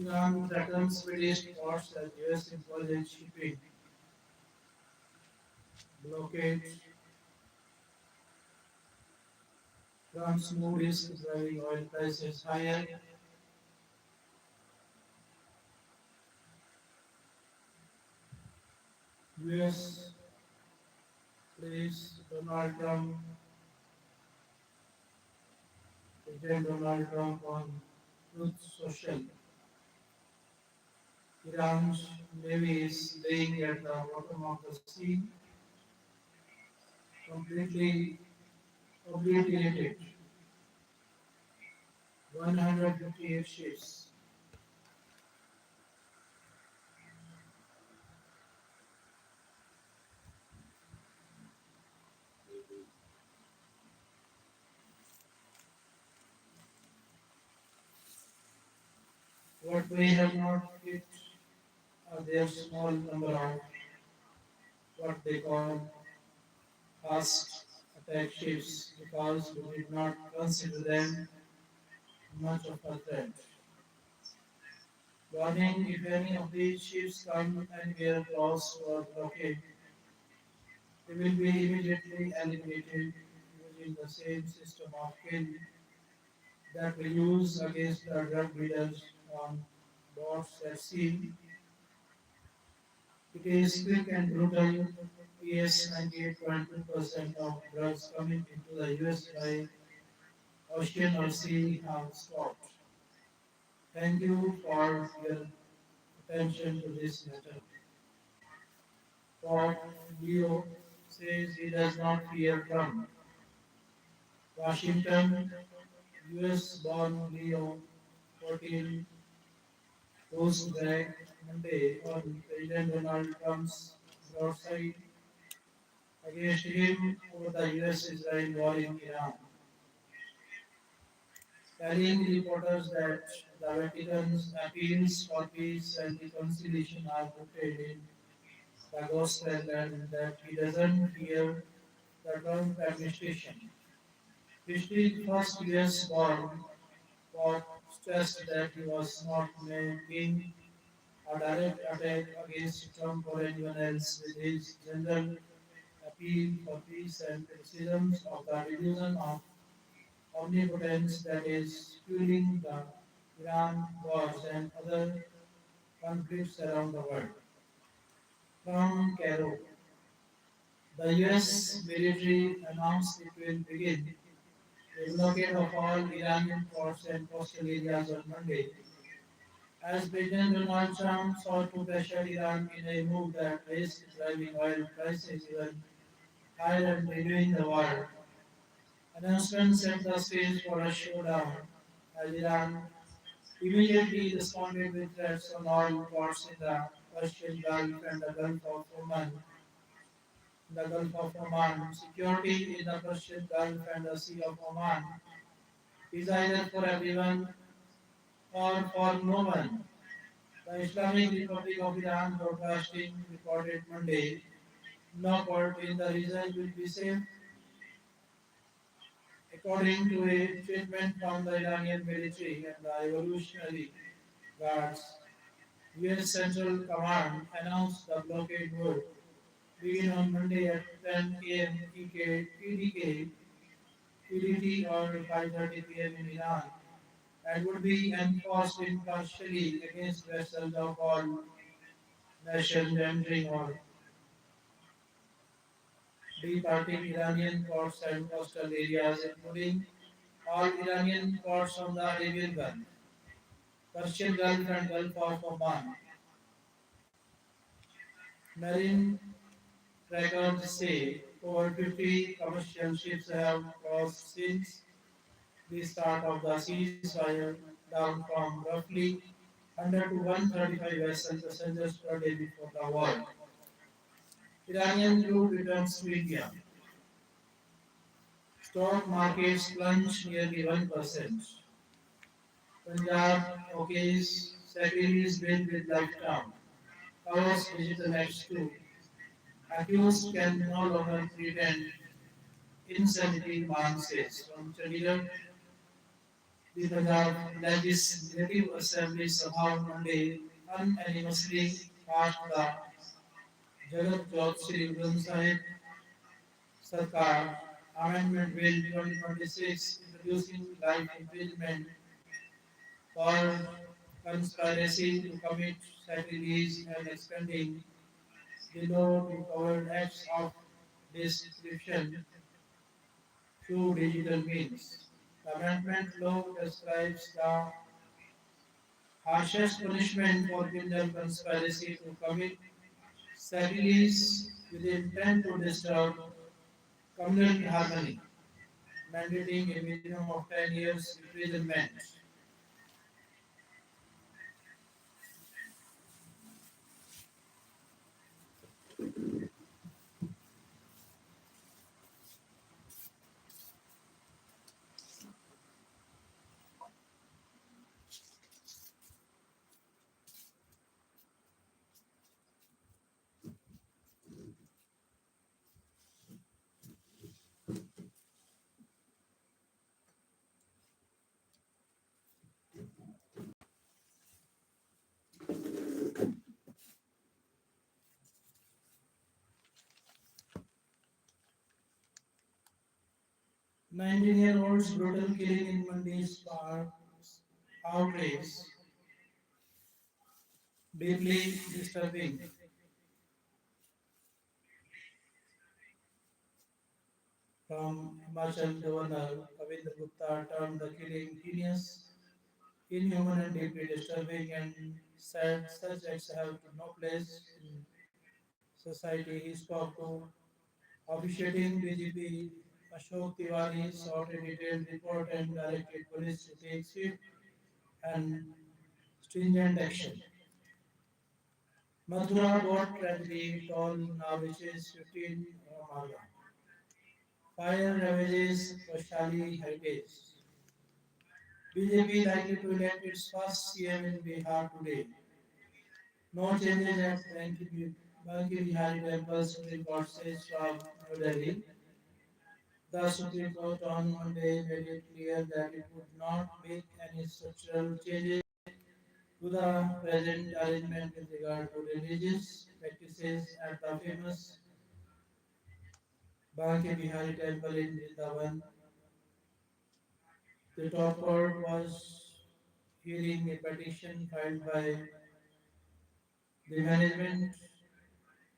Iran threatens Middle East ports as US imposes shipping blockade. Trump's move risks driving oil prices higher. US plays President Donald Trump on Truth Social. Iran's navy is laying at the bottom of the sea, completely obliterated 158 ships. What may have not hit are their small number of what they call fast attack ships because we did not consider them much of a threat. Warning, if any of these ships come anywhere close to our blockade, they will be immediately eliminated using the same system of kill that we use against the drug dealers on boats at sea. It is quick and brutal. Yes, 98.2% of drugs coming into the US by ocean or sea have stopped. Thank you for your attention to this matter. Port Leo says he does not fear Trump. Washington, US born Leo 14 pushed back Monday on President Donald Trump's broadside against him over the US Israel war in Iran, telling reporters that the Vatican's appeals for peace and reconciliation are rooted in the gospel and that he doesn't fear the Trump administration. History's first US born Pop stressed that he was not making a direct attack against Trump or anyone else with his general appeal for peace and criticisms of the delusion of omnipotence that is fueling the Iran wars and other conflicts around the world. From Cairo, the US military announced it will begin a blockade of all Iranian ports and coastal areas on Monday, as President Donald Trump sought to pressure Iran in a move that risked driving oil prices even higher and renewing the war. Announcement set the stage for a showdown as Iran immediately responded with threats on all ports in the Persian Gulf and the Gulf of Oman. Security in the Persian Gulf and the Sea of Oman is either for everyone or for no one. The Islamic Republic of Iran Broadcasting reported Monday, no port in the region will be safe, according to a statement from the Iranian military and the Revolutionary Guards. US Central Command announced the blockade would begin on Monday at 10 a.m. EDT or 5:30 p.m. in Iran and would be enforced impartially against vessels of all nations entering or departing Iranian ports and coastal areas, including all Iranian ports on the Arabian Gulf, Persian Gulf, and Gulf of Oman. Marine records say over 50 commercial ships have crossed since the start of the ceasefire, down from roughly 100 to 135 vessel passengers per day before the war. Iranian crude returns to India. Stock markets plunged nearly 1%. Punjab OK's secretaries bill with lifetime. Chaos Digital X2. Accused can no longer pretend insanity, man says. From Chandigarh, The Punjab Legislative Assembly somehow on Monday unanimously passed the Jagat Jot Sri Granth Sahib Sarkar Amendment Bill 2026, introducing life imprisonment for conspiracy to commit sacrilege and expanding the law to cover acts of description through digital means. The amendment law prescribes the harshest punishment for criminal conspiracy to commit sacrilege with the intent to disturb communal harmony, mandating a minimum of 10 years imprisonment. 19-year-old's brutal killing in Mandi sparks outrage, deeply disturbing. From Himachal Governor Kavinder Gupta termed the killing heinous, inhuman, and deeply disturbing, and said such acts have no place in society. He spoke to officiating DGP Ashok Tiwari, sought a detailed report, and directed police to take swift and stringent action. Mathura boat tragedy toll now reaches 15 Ramaga. Fire ravages Vaishali heritage. BJP likely to elect its first CM in Bihar today. No changes at Banki Bihari Temple, Supreme Court says from New Delhi. The Supreme Court on Monday made it clear that it would not make any structural changes to the present arrangement with regard to religious practices at the famous Banki Bihari Temple in Vrindavan. The top court was hearing a petition filed by the management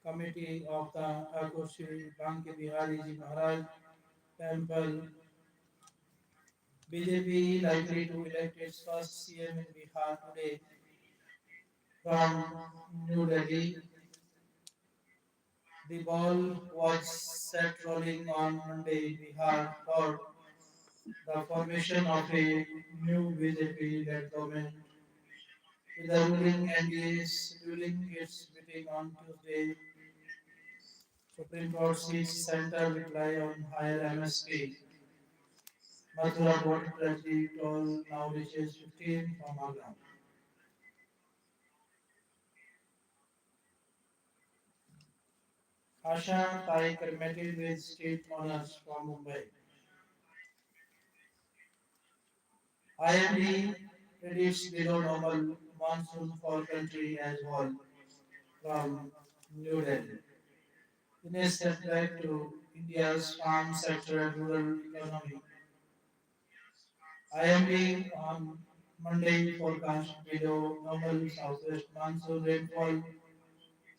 committee of the Thakur Shri Banki Bihari Ji Maharaj Temple. BJP likely to elect its first CM in Bihar today. From New Delhi, the ball was set rolling on Monday in Bihar for the formation of a new BJP-led government, with the ruling NDA scheduling its meeting on Tuesday. Supreme Court seats center reply on higher MSP. Mathura border tragedy toll now reaches 15 from Agra. Asha Thai cremated with state honors from Mumbai. IMD predicts below normal monsoon for country as whole from New Delhi. In a setback to India's farm sector and rural economy, IMD on Monday forecast below normal southwest monsoon rainfall,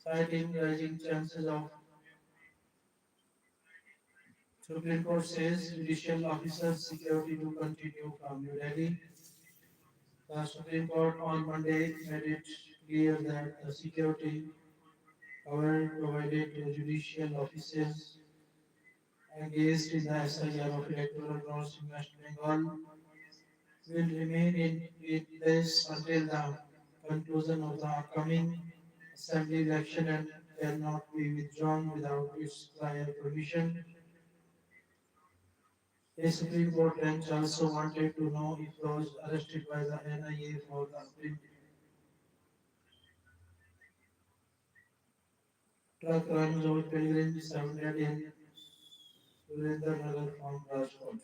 citing rising chances of. Supreme Court says judicial officers' security to continue from New Delhi. The Supreme Court on Monday made it clear that the security cover provided to judicial officers engaged in the SIR of electoral laws in West Bengal will remain in place until the conclusion of the upcoming assembly election and cannot be withdrawn without its prior permission. A Supreme Court bench also wanted to know if those arrested by the NIA for the truck runs over pilgrims 700 in Surendranagar from Rajkot.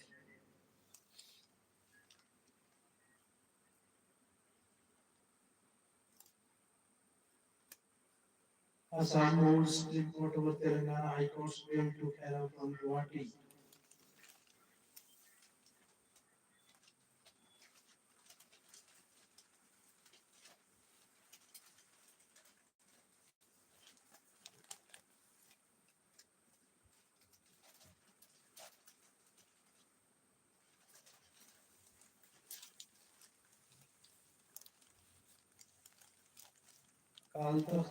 Assam holds Supreme Court over Telangana High Court's bail to Khera from Guwahati. Kaltak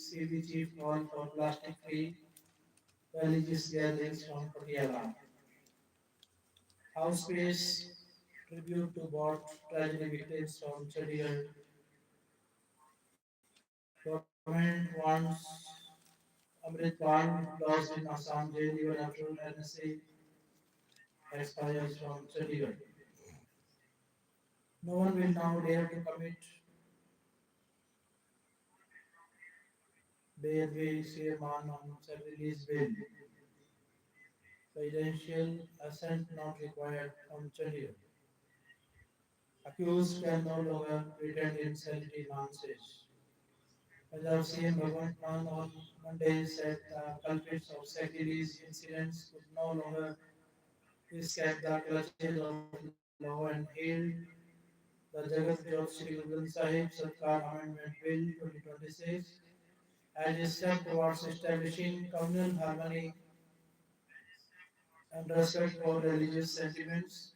CB chief call for plastic-free religious gatherings from Patiala. House pays tribute to boat tragedy victims from Chandigarh. Government wants Amritpal lost in Assam jail even after NSA expires from Chandigarh. No one will now dare to commit Bedway Sirman on release bail. Presidential assent not required from Chandigarh. Accused can no longer pretend insanity, Man says. Punjab CM Bhagwant Mann on Monday said the culprits of Sakili's incidents could no longer escape the clutches of law and hailed the Jagat Jot Sri Guru Granth Sahib Sarkar Amendment Bill 2026 as a step towards establishing communal harmony and respect for religious sentiments.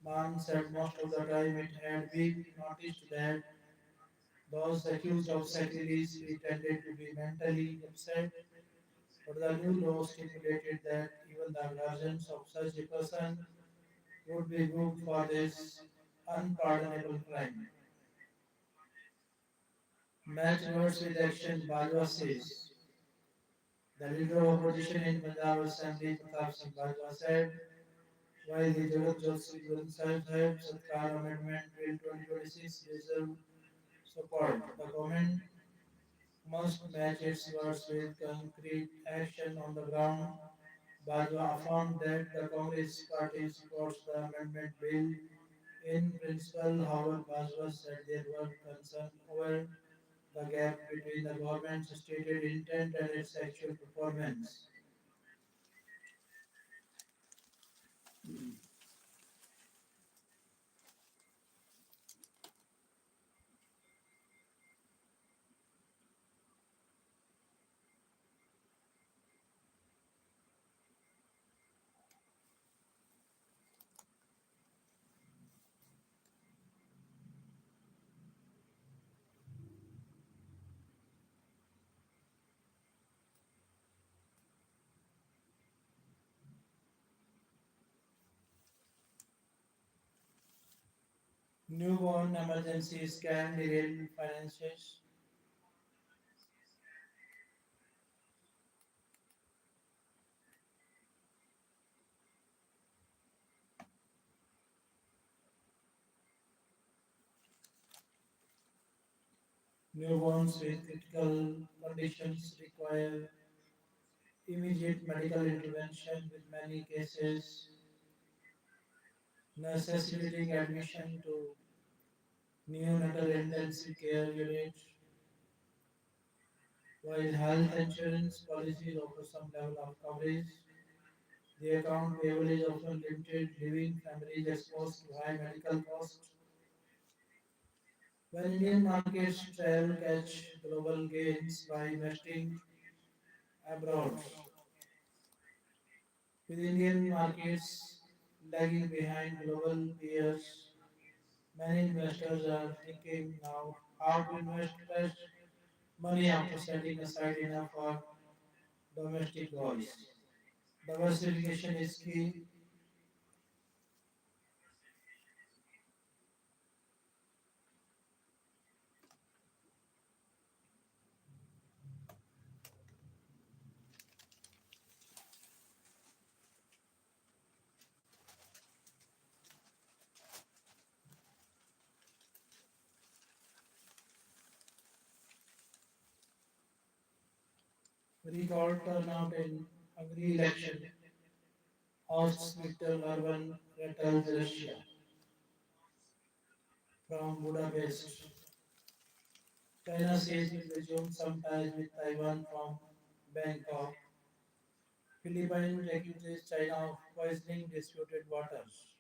Mann said most of the time it had been noticed that those accused of sacrilegious pretended to be mentally upset, but the new law stipulated that even the guardians of such a person would be booked for this unpardonable crime. Match words with action, Bajwa says. The leader of opposition in Punjab Assembly, Pratap Singh Bajwa, said, while the Jagat Jot Sri Granth Sahib Sarkar Amendment Bill 2026 deserves support, the government must match its words with concrete action on the ground. Bajwa affirmed that the Congress party supports the amendment bill in principle. However, Bajwa said there were concerns over the gap between the government's stated intent and its actual performance. Newborn emergencies can derail finances. Newborns with critical conditions require immediate medical intervention, with many cases necessitating admission to neonatal intensive care unit. While health insurance policies offer some level of coverage, the account payable is often limited, leaving families exposed to high medical costs. When Indian markets trail catch global gains by investing abroad, with Indian markets lagging behind global peers, many investors are thinking now how to invest fresh money after setting aside enough for domestic goals. Diversification is key. Record turnout in Hungary election hosts Viktor Orban returns Russia from Budapest. China says will resume some ties with Taiwan from Bangkok. Philippines accuses China of poisoning disputed waters.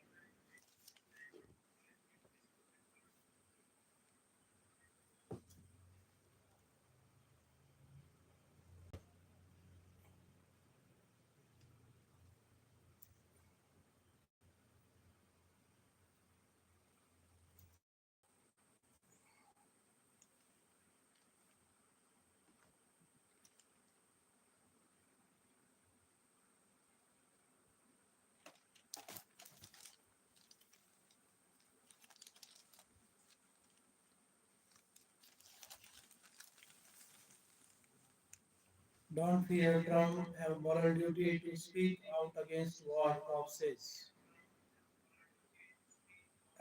Don't fear, Trump have moral duty to speak out against war, Pop says.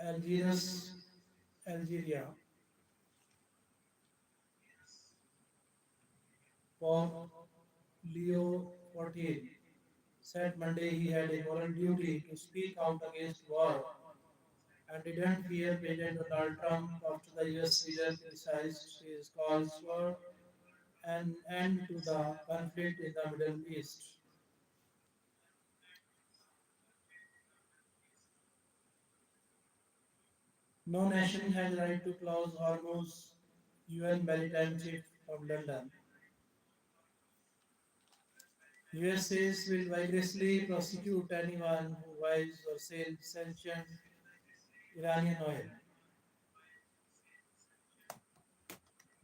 Algiers, Algeria, Pope Leo XIV said Monday he had a moral duty to speak out against war and didn't fear President Donald Trump after the US leader criticized his calls for an end to the conflict in the Middle East. No nation has right to close Hormuz, UN Maritime Chief from London. USAs will vigorously prosecute anyone who buys or sells sanctioned Iranian oil.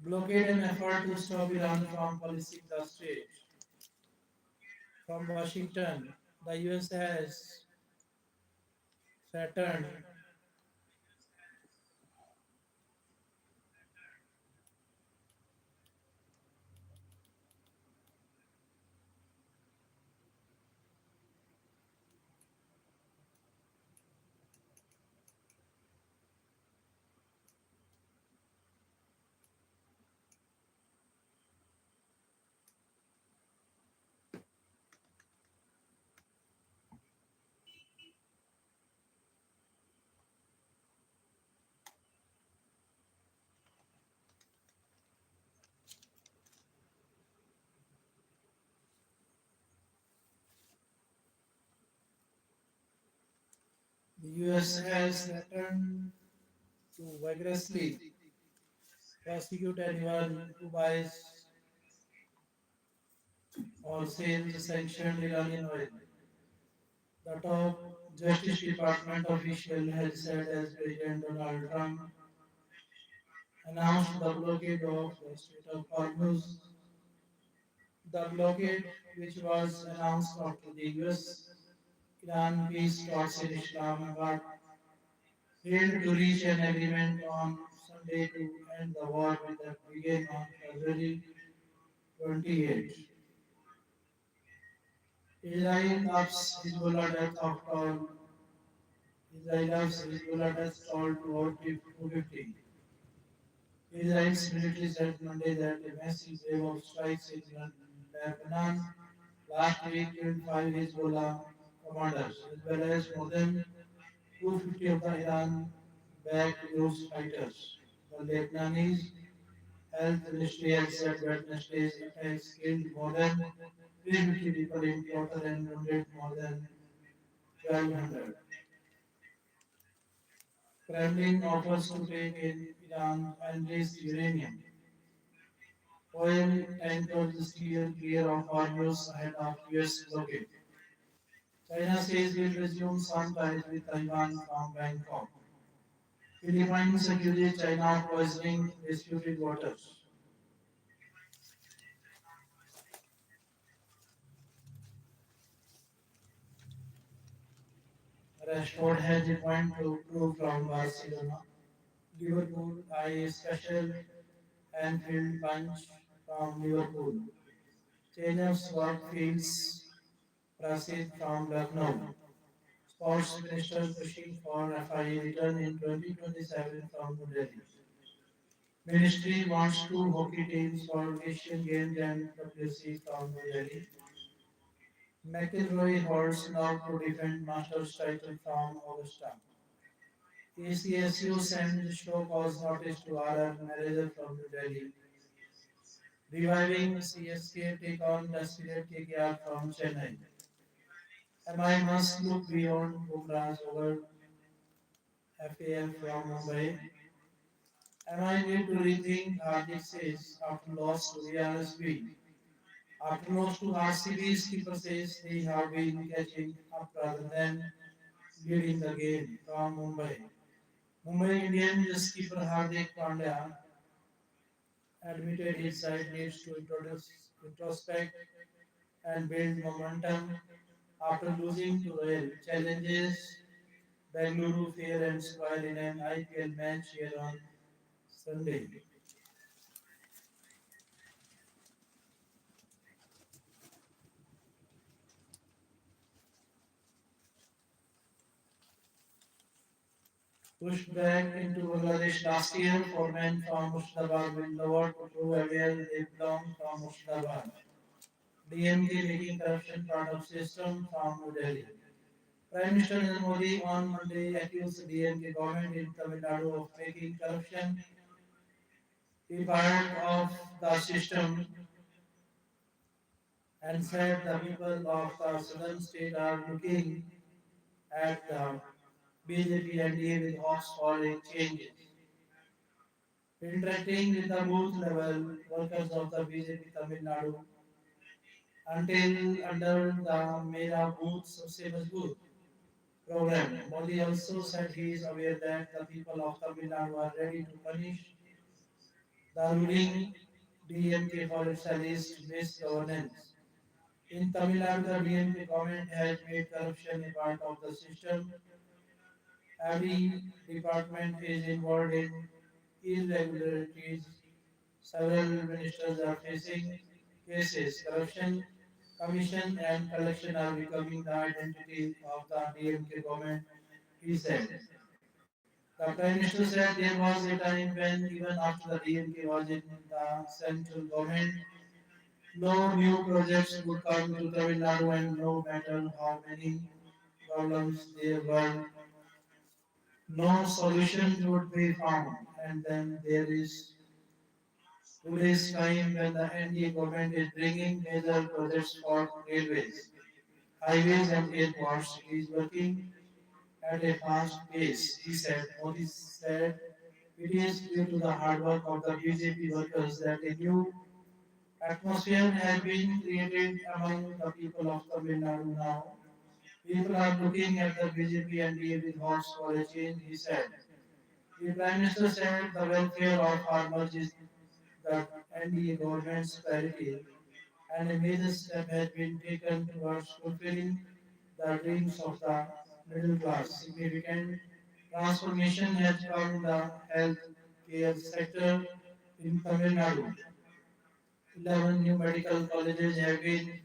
Blockade an effort to stop Iran from policing the strait. From Washington, the US has threatened the US has threatened to vigorously prosecute anyone who buys or sells sanctioned Iranian oil. The top Justice Department official has said as President Donald Trump announced the blockade of the Strait of Hormuz. The blockade, which was announced after the US Iran peace talks in Islamabad, failed to reach an agreement on Sunday to end the war that began on February 28. Israel ups Hezbollah death of toll. Israel ups Hezbollah death toll to over 250. Israel's military said Monday that a massive wave of strikes in Lebanon last week killed five Hezbollah commanders, as well as more than 250 of the Iran-backed Quds fighters. The Lebanese health ministry has said Wednesday's attacks killed more than 350 people in total and wounded more than 1,200. Kremlin offers to take in Iran enriched uranium. Oil tankers steer clear of Hormuz ahead of US blockade. China says will resume some ties with Taiwan from Bangkok. Philippines accuses China of poisoning disputed waters. Rashford has a point to prove from Barcelona. Liverpool a special Anfield punch from Liverpool. Changers work fields Prasid from Lucknow. Sports Minister pushing for FIA return in 2027 from New Delhi. Ministry wants two hockey teams for Asian Games and WC from New Delhi. McIlroy holds now to defend Masters title from Augusta. ACSU sent show cause notice to RR manager from New Delhi, reviving CSK take on desperate KKR from Chennai. MI must look beyond Bumrah's over FAF from Mumbai. MI need to rethink Hardik says after loss to VRSB. After loss to RCB, skipper says they have been catching up rather than leading the game from Mumbai. Mumbai Indians skipper Hardik Pandya admitted his side needs to introspect and build momentum after losing to Royal challenges Bengaluru fair and square in an IPL match here on Sunday. Pushed back into Bangladesh last year, four men from Murshidabad will lower to prove where they belong from Murshidabad. DMK making corruption part of system from New Delhi. Prime Minister Narendra Modi on Monday accused DMK government in Tamil Nadu of making corruption a part of the system and said the people of the southern state are looking at the BJP NDA with hopes for a change. Interacting with the booth level workers of the BJP Tamil Nadu until under the Mera Booth Sabse Mazboot program. Modi also said he is aware that the people of Tamil Nadu are ready to punish the ruling DMK for its alleged misgovernance. In Tamil Nadu, the DMK government has made corruption a part of the system. Every department is involved in irregularities. Several ministers are facing cases. Corruption Commission and collection are becoming the identity of the DMK government, he said. The Prime Minister said there was a time when, even after the DMK was in the central government, no new projects would come to Tamil Nadu, and no matter how many problems there were, no solution would be found. And then there is today's time when the NDA government is bringing major projects for railways, highways and airports. It is working at a fast pace, he said. Modi said it is due to the hard work of the BJP workers that a new atmosphere has been created among the people of Tamil Nadu now. People are looking at the BJP and DA with hopes for a change, he said. The Prime Minister said the welfare of farmers is the NDA government's priority, and a major step has been taken towards fulfilling the dreams of the middle class. Significant transformation has come in the health care sector in Tamil Nadu. 11 new medical colleges have been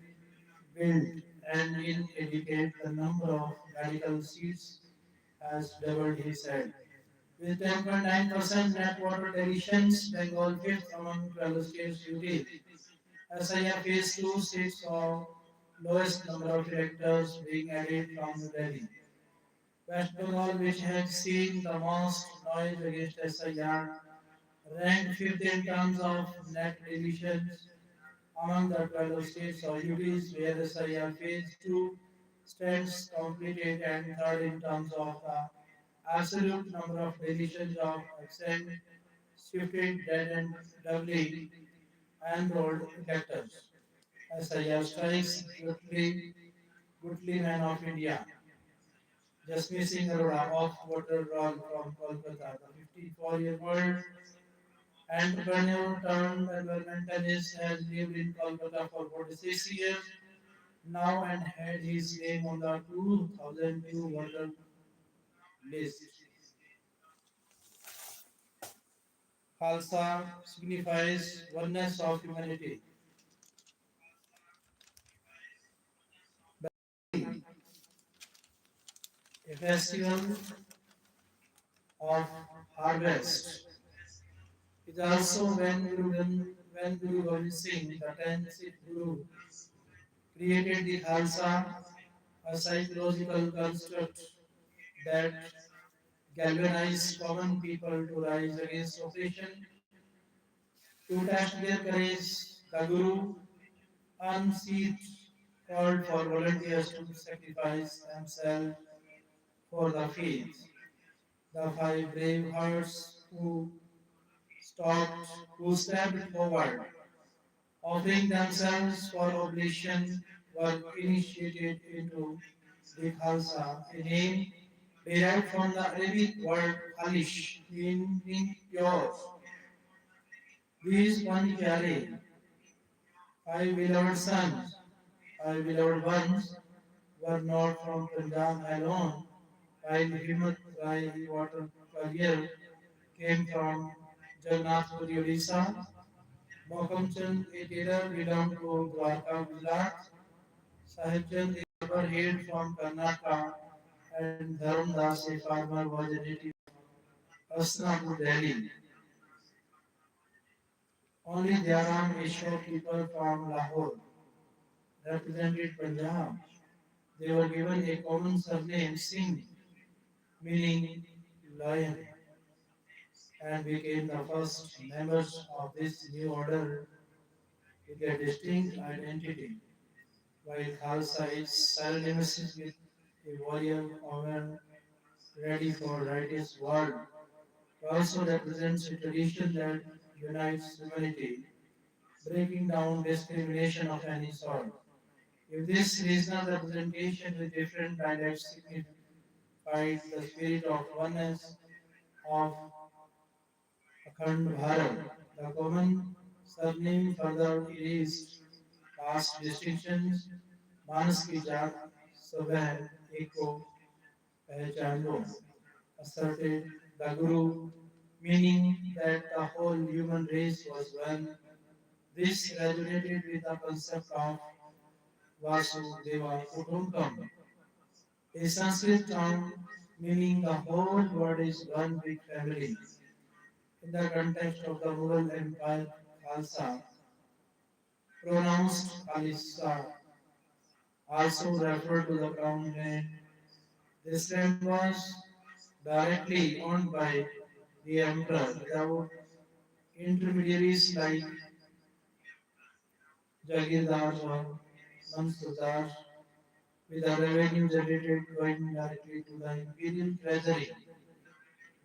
built, and in a decade, the number of medical seats has doubled, he said. With 10.9% net water additions, Bengal fifth among 12 states UT. SIR Phase 2 states saw lowest number of electors being added from New Delhi. West Bengal, which had seen the most noise against SIR, ranked fifth in terms of net deletions among the 12 states or UTs, where SIR Phase 2 stands completed, and third in terms of the absolute number of deletions of absent, shifted, dead, and doubling enrolled electors. SIR strikes Gutli Man of India, Jasmeet Singh Arora of voter roll from Kolkata. The 54-year-old entrepreneur turned environmentalist has lived in Kolkata for 46 years now and had his name on the 2002 voter list. Khalsa signifies oneness of humanity. A festival of harvest is also when Guru Gobind Singh, the 10th Sikh Guru, created the Khalsa, a psychological construct that galvanized common people to rise against oppression. To test their courage, the Guru unseated called for volunteers to sacrifice themselves for the faith. The five brave hearts stopped, who stepped forward, offering themselves for oblation, were initiated into the Khalsa, a name derived from the Arabic word khalish, meaning pure. These Panjare, five beloved sons, five beloved ones, were not from Punjab alone, while Himmat Rai water carrier came from Jagannathpuri, Odisha. Mohamchand, a tailor, belonged to Dwarka, Gujarat. Sahibchand, a barber, hailed from Karnataka, and Dharamdas, a farmer, was a native of Asnapur, Delhi. Only Dyaram, a shopkeeper from Lahore, represented Punjab. They were given a common surname, Singh, meaning lion, and became the first members of this new order with a distinct identity. While Khalsa is synonymous with a warrior woman ready for righteous world, it also represents a tradition that unites humanity, breaking down discrimination of any sort. If this regional representation with different dialects signified the spirit of oneness of Akhand Bharat, the common surname further erased caste distinctions. मानस की जात सब है एक को पहचान लो, asserted the Guru, meaning that the whole human race was one. This resonated with the concept of Vasudeva Kutumbakam, a Sanskrit term meaning the whole world is one big family. In the context of the Mughal Empire, Khalsa, pronounced Khalisa, also referred to the crown land. This land was directly owned by the emperor without intermediaries like Jagirdars or Mansurdars, with the revenue generated going directly to the imperial treasury.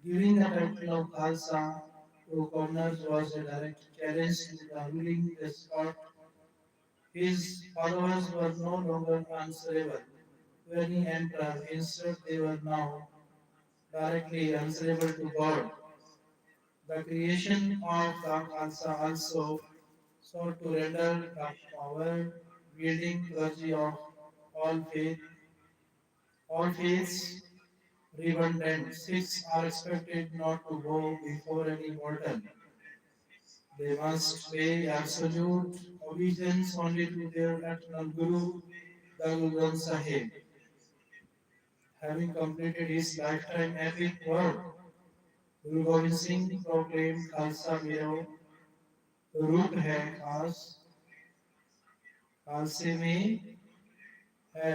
Giving the title of Khalsa to commoners was a direct challenge to the ruling despot. His followers were no longer answerable to any emperor, instead, they were now directly answerable to God. The creation of the Khalsa also sought to render the power wielding clergy of all faith, all faiths redundant. Sikhs are expected not to bow before any mortal. They must pay absolute obedience only to their eternal Guru, the Guru Granth Sahib. Having completed his lifetime epic work, Guru Gobind Singh proclaimed Khalsa Mero रूप है खास खालसे में है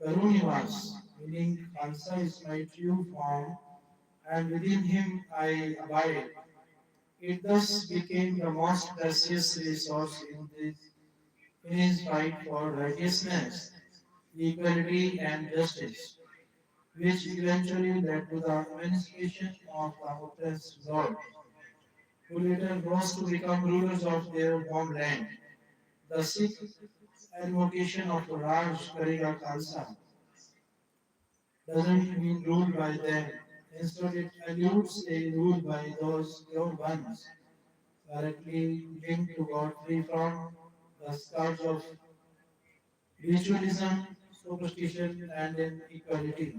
करुण निवास, meaning Khalsa is my true form and within him I abide. It thus became the most precious resource in his fight for righteousness, equality and justice, which eventually led to the emancipation of the oppressed Lord, who later rose to become rulers of their homeland. The Sikh advocation of Raj Karega Khalsa doesn't mean ruled by them. Instead, it alludes a rule by those pure ones, directly linked to God, free from the scourge of ritualism, superstition, and inequality.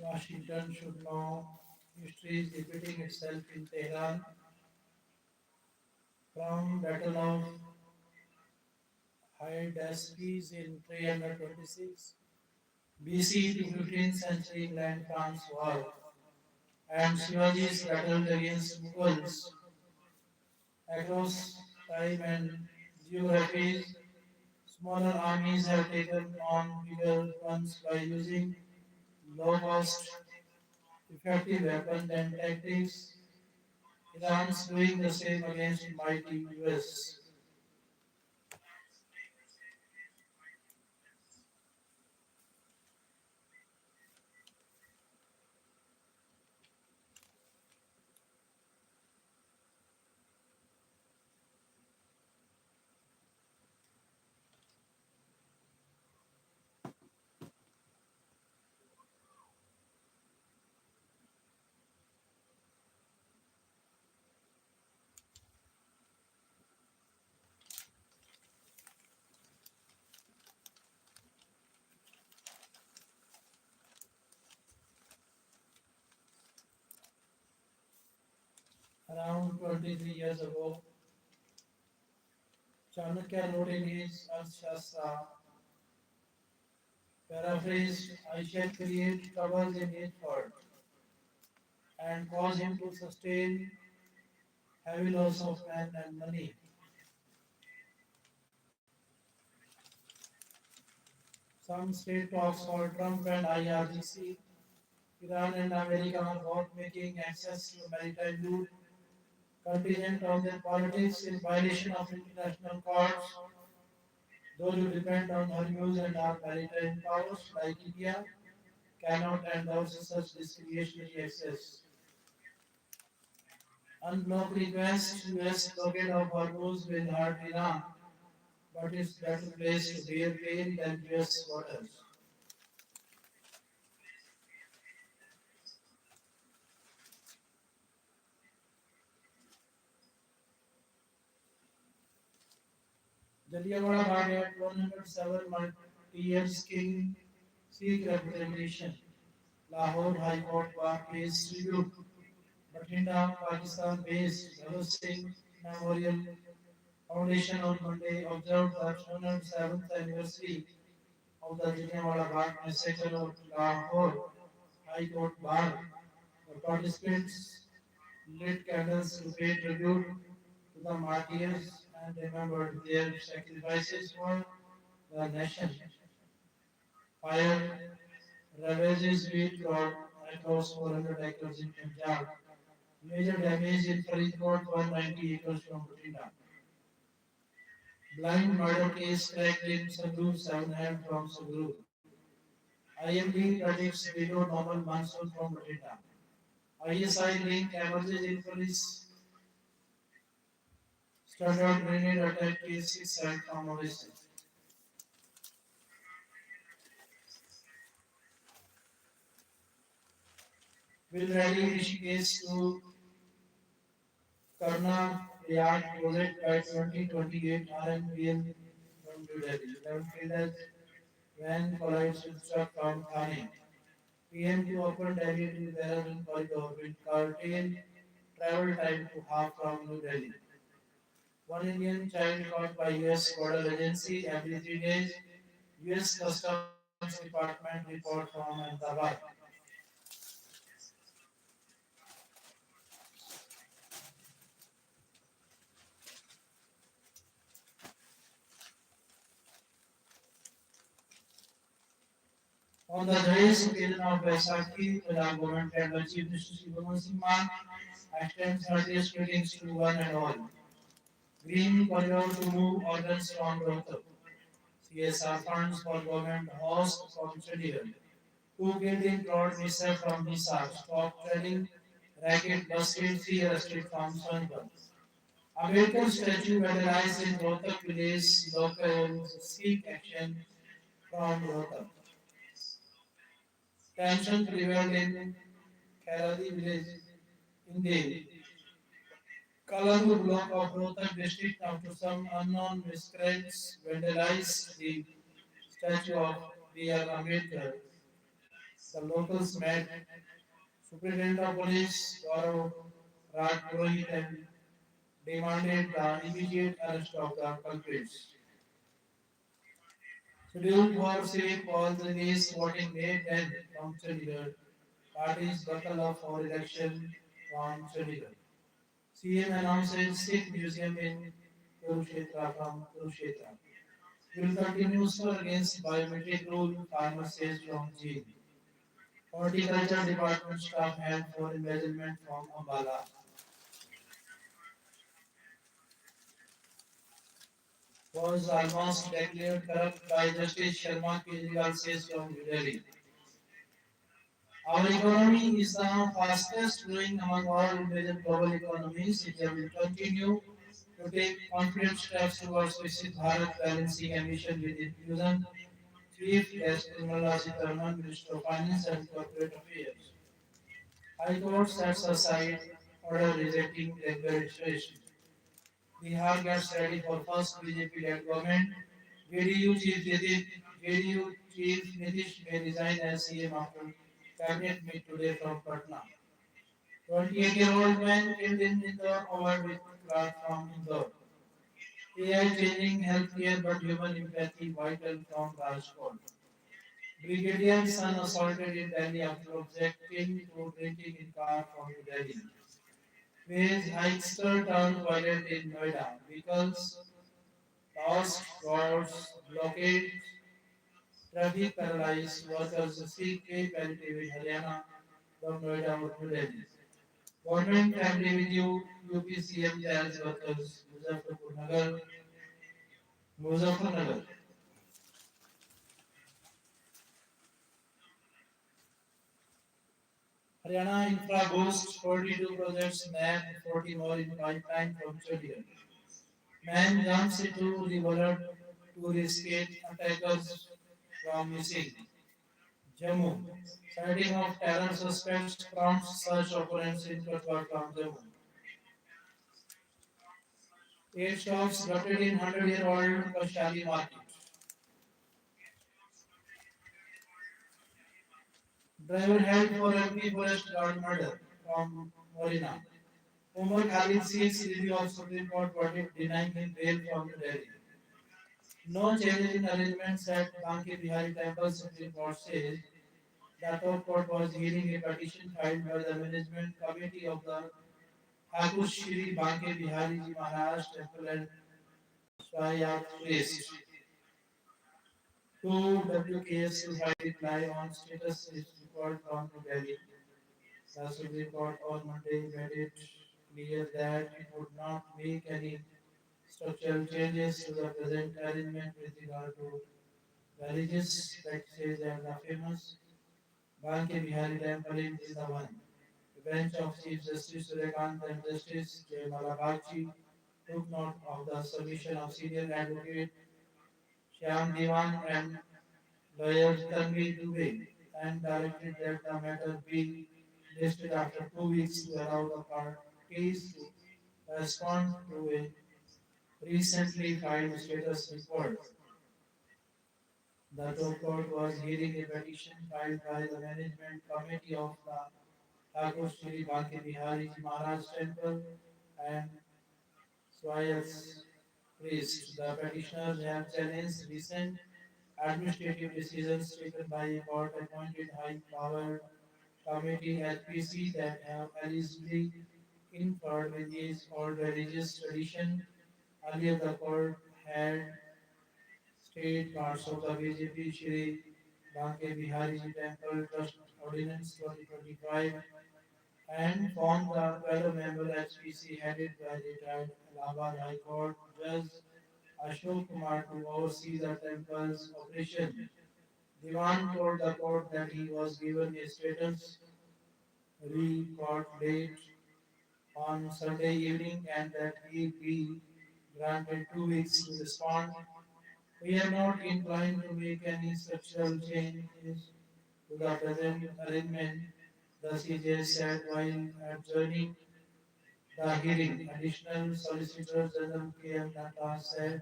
Washington should know history is repeating itself in Tehran from Battle of Hydaspes in 326 BC to 15th century England-France war and Shivaji's battles against Mughals across time and geographies. Smaller armies have taken on bigger ones by using low-cost, effective weapons and tactics. Iran's doing the same against mighty US. Around 23 years ago, Chanakya wrote in his Arthashastra, paraphrased, I shall create troubles in his fort and cause him to sustain heavy loss of men and money. Some state talks for Trump and IRGC. Iran and America are both making access to maritime loot contingent on their politics in violation of international courts. Those who depend on Hormuz and our maritime powers, like India, cannot endorse such discriminatory access. Unblock request US blockade of Hormuz will hurt Iran, but it's better place to bear pain than US waters. Jallianwala Bagh had 107 martyrs king Sikh reputation. Lahore High Court Bar pays tribute. Bathinda, Pakistan based Bhagat Singh Memorial Foundation on Monday observed the 107th anniversary of the Jallianwala Bagh massacre of Lahore High Court Bar. The participants lit candles to pay tribute to the martyrs and remembered their sacrifices for the nation. Fire ravages wheat crop across 400 acres in Punjab. Major damage in Faridkot, 190 acres from Bathinda. Blind murder case cracked in Sangrur, 7 hand from Sangrur. IMD predicts below normal monsoon from Bathinda. ISI link emerges in police standard grenade attack case 6 hand from Odisha. Will rally Rishikesh to Karna Prayag project by 2028 RNPL from New Delhi. 11 killed as van collides with truck from Thane. PM to open Delhi to Dehradun corridor will curtail travel time to half from New Delhi. One Indian child caught by US border agency every 3 days. US Customs Department report from Ahmedabad. On the joyous occasion of Vaisakhi, Punjab government led by Chief Minister Shri Bhagwan Singh Mann extends 30th greetings to one and all. Green corridor to move organs from Rohtak. CSR funds for government host from Chandigarh. Two killed in road mishap from Hisar. Stop trading racket busted, 3 arrested from Sonipat. Ambedkar statue vandalized in Rohtak village. Locals seek action from Rohtak. Tension prevailed in Khairadi village in the Kalanur block of Rohtak district after some unknown miscreants vandalized the statue of B.R. Ambedkar. The locals met Superintendent of Police Gaurav Raj Purohit and demanded the immediate arrest of the culprits. Scheduled for civic polls release voting May 10 from Chandigarh. Parties buckle up for election from Chandigarh. CM announces Sikh Museum in Kurukshetra from Kurukshetra. Will continue store against biometric rule, farmer says from Jeel. Horticulture department staff hand for embezzlement from Ambala. Was almost declared corrupt by Justice Sharma Kejriwal says from New Delhi. Our economy is the fastest growing among all major global economies. India will continue to take confident steps towards Viksit Bharat, balancing ambition with inclusion. Chief Guest Nirmala Sitharaman, Minister of Finance and Corporate Affairs. High Court sets aside order rejecting registration. Bihar gets ready for first BJP-led government. JDU Chief Nitish may resign as CM after cabinet meet today from Patna. 28-year-old man killed in Indore over with cloth from Indore. AI changing healthcare but human empathy vital from Rajkot. Brigadier son assaulted in Delhi after objecting to drinking in car from New Delhi. Wage hikester turned violent in Noida. Vehicles lost roads, blockades, traffic paralyzed. Workers seek pay palliative in Haryana from Noida or New Delhi. Government family with you, UP CM tells workers, Muzaffarnagar. Haryana Infra Boost 42 projects, nabbed 40 more in pipeline from Chandigarh. Man jumps into the wallet to rescue attackers from missing. Jammu. Sighting of terror suspects prompts search operands in Katwa from Jammu. 8 shops gutted in 100-year-old Kashali market. Driver held for MP Forest Guard murder from Morina. Umar Khalid seeks review of Supreme Court verdict denying him bail from New Delhi. No changes in arrangements at Banke Bihari Temple, Supreme Court says. The top court was hearing a petition filed by the management committee of the Thakur Shri Banke Bihari Ji Maharaj Temple and Swayat Priest. Two WKS to file reply on status is report from New Delhi. The Supreme Court on Monday made it clear that it would not make any structural changes to the present arrangement with regard to religious practices and the famous Banke Bihari Temple in Vrindavan. The bench of Chief Justice Suryakant and Justice J. Malabagchi took note of the submission of senior advocate Shyam Diwan and lawyer Tanvi Dubey and directed that the matter be listed after 2 weeks to allow the parties to respond to a recently filed status report. The top court was hearing a petition filed by the management committee of the Thakur Shri Banke Bihari Ji Maharaj Temple and Swayat's priest. The petitioners have challenged recent administrative decisions taken by a court-appointed high-powered committee HPC that have allegedly interfered with these old religious tradition. Earlier, the court had stayed parts of the BJP Shri Banke Bihari Ji Temple Trust Ordinance 2025 and formed the 12-member HPC headed by retired Allahabad High Court Judge Ashok Kumar to oversee the temple's operation. Diwan told the court that he was given a status report date on Sunday evening and that he be granted 2 weeks to respond. We are not inclined to make any structural changes to the present arrangement, the CJ said while adjourning the hearing. Additional Solicitor General K.M. Natta said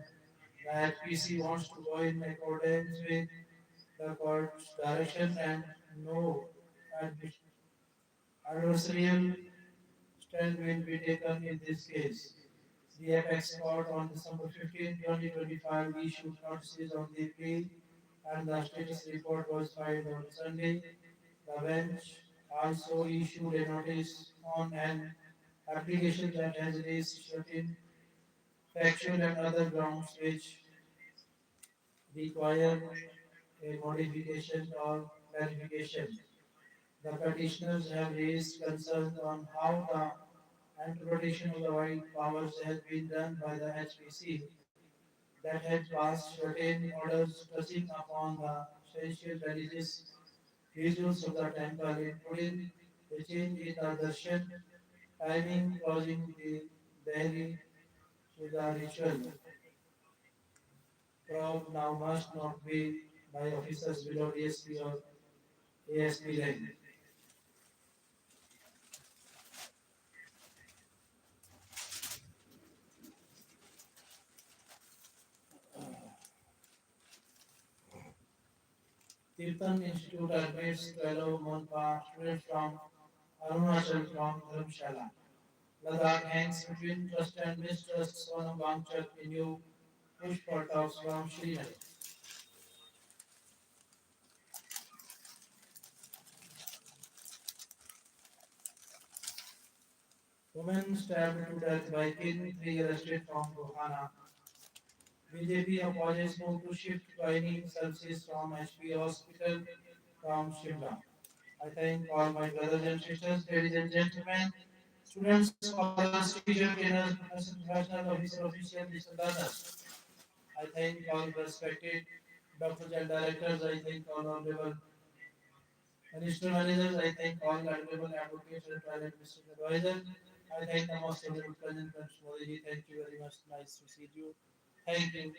the HPC wants to go in accordance with the court's direction and no adversarial stand will be taken in this case. The apex court on December 15, 2025 issued notices on the plea and the status report was filed on Sunday. The bench also issued a notice on an application that has raised certain factual and other grounds which require a modification or clarification. The petitioners have raised concerns on how the interpretation of the white powers has been done by the HPC that had passed certain orders touching upon the essential religious rituals of the temple, including a change in the darshan timing causing the Dehri to the ritual. Probe now must not be by officers below DSP or ASP rank. Tirthan Institute admits 12 Monpa students from Arunachal from Dharamshala. Ladakh hangs between trust and mistrust. Sonam Wangchuk in new push for talks from Srinagar. Woman stabbed to death by kin, three arrested from Rohana. BJP opposes move to shift gynae services from HP hospital from Shimla. I thank all my brothers and sisters, ladies and gentlemen, students, scholars, teachers, trainers, professional officer, officials, leaders. I thank all respected doctors and directors. I thank all honorable minister managers. I thank all honorable advocates and private minister advisors. I thank the most honorable President Modi. Thank you very much. Nice to see you. Thank you.